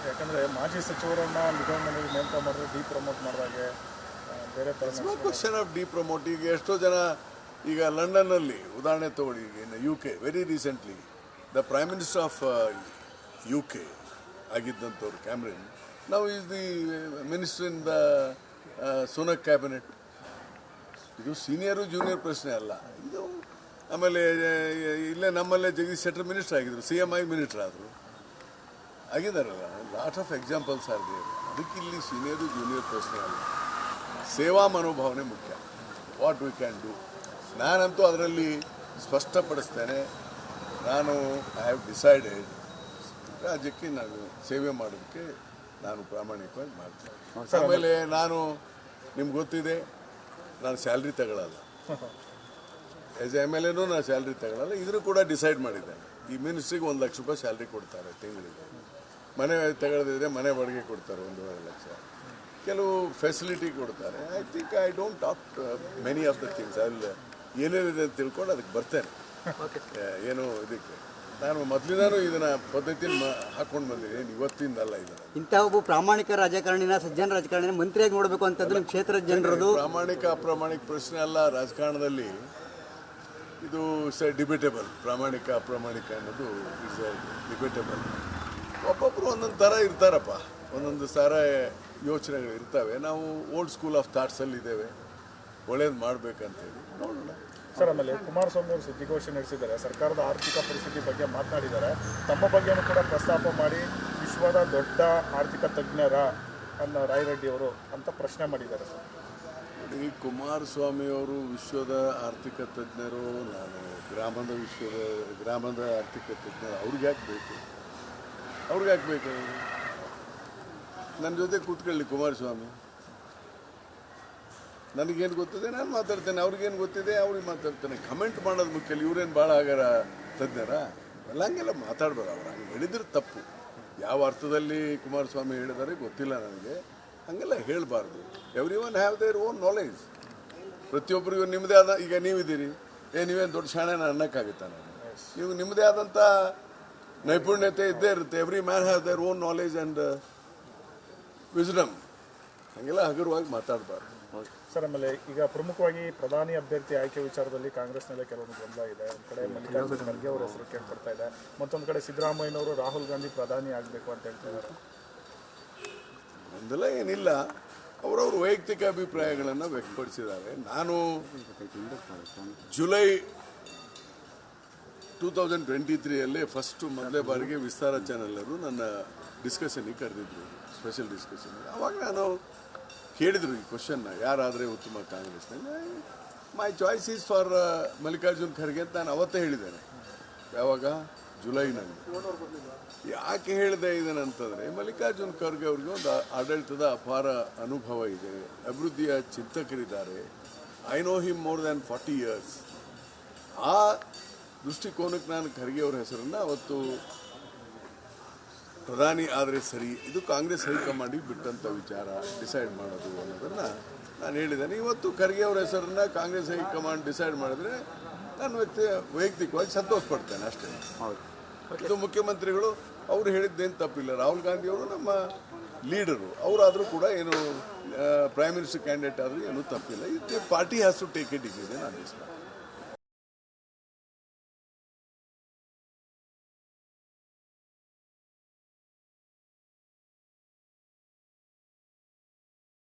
ಯಾಕಂದರೆ ಮಾಜಿ ಸಚಿವರನ್ನ ನಿಗಮ ಮನೆಗೆ ನೇಮಕ ಮಾಡಿದ್ರೆ ಡಿಪ್ರಮೋಟ್ ಮಾಡಿದಾಗೆ ಬೇರೆ ಥರ ಕ್ವಶನ್ ಆಫ್ ಡಿಪ್ರಮೋಟ್. ಈಗ ಎಷ್ಟೋ ಜನ ಈಗ ಲಂಡನ್ನಲ್ಲಿ ಉದಾಹರಣೆ ತಗೊಳ್ಳಿ, ಈಗ UK very recently the prime minister of UK ಆಗಿದ್ದಂಥವ್ರು Cameron now is the minister in the Sunak cabinet. ಇದು ಸೀನಿಯರು ಜೂನಿಯರ್ ಪ್ರಶ್ನೆ ಅಲ್ಲ ಇದು. ಆಮೇಲೆ ಇಲ್ಲೇ ನಮ್ಮಲ್ಲೇ ಜಗದೀಶ್ ಶೆಟ್ಟರ್ ಮಿನಿಸ್ಟರ್ ಆಗಿದ್ರು, CM ಆಗಿ ಮಿನಿಸ್ಟರ್ ಆದರು, ಆಗಿದ್ದಾರಲ್ಲ. Lot of examples are there. ಅದಕ್ಕೆ ಇಲ್ಲಿ ಸೀನಿಯರು ಜೂನಿಯರ್ ಪ್ರಶ್ನೆ ಅಲ್ಲ, ಸೇವಾ ಮನೋಭಾವನೆ ಮುಖ್ಯ. What we can do. ನಾನಂತೂ ಅದರಲ್ಲಿ ಸ್ಪಷ್ಟಪಡಿಸ್ತೇನೆ, ನಾನು ಐ ಹ್ಯಾವ್ ಡಿಸೈಡೆಡ್ ರಾಜ್ಯಕ್ಕೆ ನಾನು ಸೇವೆ ಮಾಡೋದಕ್ಕೆ ನಾನು ಪ್ರಾಮಾಣಿಕವಾಗಿ ಮಾಡ್ತೇನೆ. ಆಮೇಲೆ ನಾನು ನಿಮ್ಗೆ ಗೊತ್ತಿದೆ, ನಾನು ಸ್ಯಾಲ್ರಿ ತಗೊಳ್ಳಲ್ಲ. ಆ್ಯಸ್ MLA ನಾನು ಸ್ಯಾಲ್ರಿ ತಗೊಳ್ಳಲ್ಲ. ಇದನ್ನು ಕೂಡ ಡಿಸೈಡ್ ಮಾಡಿದ್ದೇನೆ. ಈ ಮಿನಿಸ್ಟ್ರಿಗೆ 1 ಲಕ್ಷ ರೂಪಾಯಿ ಸ್ಯಾಲ್ರಿ ಕೊಡ್ತಾರೆ ತಿಂಗಳಿಗೆ. ಮನೆ ತಗೊಳ್ಳದಿದ್ರೆ ಮನೆ ಬಾಡಿಗೆ ಕೊಡ್ತಾರೆ 1.5 ಲಕ್ಷ. ಕೆಲವು ಫೆಸಿಲಿಟಿ ಕೊಡ್ತಾರೆ. I think I don't talk many of the things. ಅಲ್ಲಿ ಏನೇನಿದೆ ಅಂತ ತಿಳ್ಕೊಂಡು ಅದಕ್ಕೆ ಬರ್ತೇನೆ. ಏನು ಇದಕ್ಕೆ ನಾನು ಮೊದಲಿಂದಾನು ಇದನ್ನ ಪದ್ಧತಿಯನ್ನು ಹಾಕೊಂಡು ಬಂದಿದ್ದೀನಿ, ಇವತ್ತಿಂದಲ್ಲ. ಇದನ್ನು ಇಂತಹ ಒಬ್ಬ ಪ್ರಾಮಾಣಿಕ ರಾಜಕಾರಣಿನ, ಸಜ್ಜನ ರಾಜಕಾರಣಿನ ಮಂತ್ರಿಯಾಗಿ ನೋಡಬೇಕು ಅಂತಂದ್ರೆ ನಿಮ್ಮ ಕ್ಷೇತ್ರದ ಜನರದು. ಪ್ರಾಮಾಣಿಕ ಅಪ್ರಾಮಾಣಿಕ ಪ್ರಶ್ನೆ ಅಲ್ಲ ರಾಜಕಾರಣದಲ್ಲಿ. ಇದು ಡಿಬೇಟೇಬಲ್. ಪ್ರಾಮಾಣಿಕ ಅಪ್ರಾಮಾಣಿಕ ಅನ್ನೋದು ಇಸ್ ಡಿಬೇಟೇಬಲ್. ಒಬ್ಬೊಬ್ಬರು ಒಂದೊಂದು ಥರ ಇರ್ತಾರಪ್ಪ, ಒಂದೊಂದು ಥರ ಯೋಚನೆಗಳು ಇರ್ತವೆ. ನಾವು ಓಲ್ಡ್ ಸ್ಕೂಲ್ ಆಫ್ ಥಾಟ್ಸಲ್ಲಿ ಇದ್ದೇವೆ, ಒಳ್ಳೇದು ಮಾಡಬೇಕಂತೇಳಿ ನೋಡೋಣ. ಸರ್, ಆಮೇಲೆ ಕುಮಾರಸ್ವಾಮಿ ಅವರು ಸುದ್ದಿಗೋಷ್ಠಿ ನಡೆಸಿದ್ದಾರೆ, ಸರ್ಕಾರದ ಆರ್ಥಿಕ ಪರಿಸ್ಥಿತಿ ಬಗ್ಗೆ ಮಾತನಾಡಿದ್ದಾರೆ. ತಮ್ಮ ಬಗ್ಗೆನೂ ಕೂಡ ಪ್ರಸ್ತಾಪ ಮಾಡಿ ವಿಶ್ವದ ದೊಡ್ಡ ಆರ್ಥಿಕ ತಜ್ಞರ ಅನ್ನ ರಾಯ್ ರೆಡ್ಡಿ ಅವರು ಅಂತ ಪ್ರಶ್ನೆ ಮಾಡಿದ್ದಾರೆ. ಸರ್, ಈ ಕುಮಾರಸ್ವಾಮಿ ಅವರು ವಿಶ್ವದ ಆರ್ಥಿಕ ತಜ್ಞರು, ನಾನು ಗ್ರಾಮದ ಆರ್ಥಿಕ ತಜ್ಞರು. ಅವ್ರಿಗೆ ಯಾಕೆ ಬೇಕು? ನನ್ನ ಜೊತೆ ಕೂತ್ಕೊಳ್ಳಿ ಕುಮಾರಸ್ವಾಮಿ. ನನಗೇನು ಗೊತ್ತಿದೆ ನಾನು ಮಾತಾಡ್ತೇನೆ, ಅವ್ರಿಗೇನು ಗೊತ್ತಿದೆ ಅವ್ರಿಗೆ ಮಾತಾಡ್ತೇನೆ. ಕಮೆಂಟ್ ಮಾಡೋದು ಮುಖ್ಯ. ಇವ್ರೇನು ಭಾಳ ಆಗಾರ ತಜ್ಞರ ಎಲ್ಲ ಹಂಗೆಲ್ಲ ಮಾತಾಡ್ಬಾರ್ದು. ಅವ್ರು ಹಂಗೆ ಹೇಳಿದ್ರೆ ತಪ್ಪು. ಯಾವ ಅರ್ಥದಲ್ಲಿ ಕುಮಾರಸ್ವಾಮಿ ಹೇಳಿದರೆ ಗೊತ್ತಿಲ್ಲ ನನಗೆ. ಹಾಗೆಲ್ಲ ಹೇಳಬಾರ್ದು. Every one have their own knowledge. ಪ್ರತಿಯೊಬ್ಬರಿಗೂ ನಿಮ್ಮದೇ ಆದ, ಈಗ ನೀವಿದ್ದೀರಿ, ನೀವೇನು ದೊಡ್ಡ ಶಾಣೆನ ಅನ್ನೋಕ್ಕಾಗುತ್ತಾ? ನೀವು ನಿಮ್ಮದೇ ಆದಂಥ ನೈಪುಣ್ಯತೆ ಇದ್ದೇ ಇರುತ್ತೆ. Every man have their own knowledge and wisdom. ಹಾಗೆಲ್ಲ ಹಗುರವಾಗಿ ಮಾತಾಡಬಾರ್ದು. ಸರ್, ಆಮೇಲೆ ಈಗ ಪ್ರಮುಖವಾಗಿ ಪ್ರಧಾನಿ ಅಭ್ಯರ್ಥಿ ಆಯ್ಕೆ ವಿಚಾರದಲ್ಲಿ ಕಾಂಗ್ರೆಸ್ನಲ್ಲೇ ಕೆಲವೊಂದು ಗೊಂದಲ ಇದೆ. ಒಂದು ಕಡೆ ಮಲ್ಲಿಕಾರ್ಜುನ ಖರ್ಗೆ ಅವರ ಹೆಸರು ಕೇಳ್ಕೊಡ್ತಾ ಇದೆ, ಮತ್ತೊಂದು ಕಡೆ ಸಿದ್ದರಾಮಯ್ಯನವರು ರಾಹುಲ್ ಗಾಂಧಿ ಪ್ರಧಾನಿ ಆಗಬೇಕು ಅಂತ ಹೇಳ್ತಿದ್ದಾರೆ. ಗೊಂದಲ ಏನಿಲ್ಲ, ಅವರವರು ವೈಯಕ್ತಿಕ ಅಭಿಪ್ರಾಯಗಳನ್ನು ವ್ಯಕ್ತಪಡಿಸಿದ್ದಾರೆ. ನಾನು ಜುಲೈ 2023 ಫಸ್ಟು ಮೊದಲೇ ಬಾರಿಗೆ ವಿಸ್ತಾರ ಚಾನೆಲ್ಲರು ನನ್ನ ಡಿಸ್ಕಷನ್ಗೆ ಕರೆದಿದ್ರು, ಸ್ಪೆಷಲ್ ಡಿಸ್ಕಷನ್. ಆವಾಗ ನಾನು ಕೇಳಿದರು ಈ ಕ್ವಶನ್ನ, ಯಾರಾದರೆ ಉತ್ತಮ ಕಾಂಗ್ರೆಸ್ನಲ್ಲಿ. ಮೈ choice is for Mallikarjun Kharge ಅಂತ ನಾನು ಅವತ್ತೇ ಹೇಳಿದ್ದೇನೆ. ಯಾವಾಗ? ಜುಲೈನಲ್ಲಿ. ಯಾಕೆ ಹೇಳಿದೆ ಇದನ್ನಂತಂದರೆ, ಮಲ್ಲಿಕಾರ್ಜುನ್ ಖರ್ಗೆ ಅವ್ರಿಗೆ ಒಂದು ಆಡಳಿತದ ಅಪಾರ ಅನುಭವ ಇದೆ, ಅಭಿವೃದ್ಧಿಯ ಚಿಂತಕರಿದ್ದಾರೆ. I know him more than 40 years. ಆ ದೃಷ್ಟಿಕೋನಕ್ಕೆ ನಾನು ಖರ್ಗೆ ಅವ್ರ ಹೆಸರನ್ನು ಅವತ್ತು ಪ್ರಧಾನಿ ಆದರೆ ಸರಿ, ಇದು ಕಾಂಗ್ರೆಸ್ ಹೈಕಮಾಂಡಿಗೆ ಬಿಟ್ಟಂಥ ವಿಚಾರ, ಡಿಸೈಡ್ ಮಾಡೋದು ಅನ್ನೋದನ್ನು ನಾನು ಹೇಳಿದ್ದೇನೆ. ಇವತ್ತು ಖರ್ಗೆ ಅವ್ರ ಹೆಸರನ್ನು ಕಾಂಗ್ರೆಸ್ ಹೈಕಮಾಂಡ್ ಡಿಸೈಡ್ ಮಾಡಿದ್ರೆ ನಾನು ವೈಯಕ್ತಿಕವಾಗಿ ಸಂತೋಷ ಪಡ್ತೇನೆ ಅಷ್ಟೇ. ಇದು ಮುಖ್ಯಮಂತ್ರಿಗಳು ಅವರು ಹೇಳಿದ್ದೇನು ತಪ್ಪಿಲ್ಲ. ರಾಹುಲ್ ಗಾಂಧಿ ಅವರು ನಮ್ಮ ಲೀಡರು, ಅವರಾದರೂ ಕೂಡ ಏನು ಪ್ರೈಮ್ ಮಿನಿಸ್ಟರ್ ಕ್ಯಾಂಡಿಡೇಟ್ ಆದರೂ ಏನೂ ತಪ್ಪಿಲ್ಲ. ಇದು party has to take a decision on this.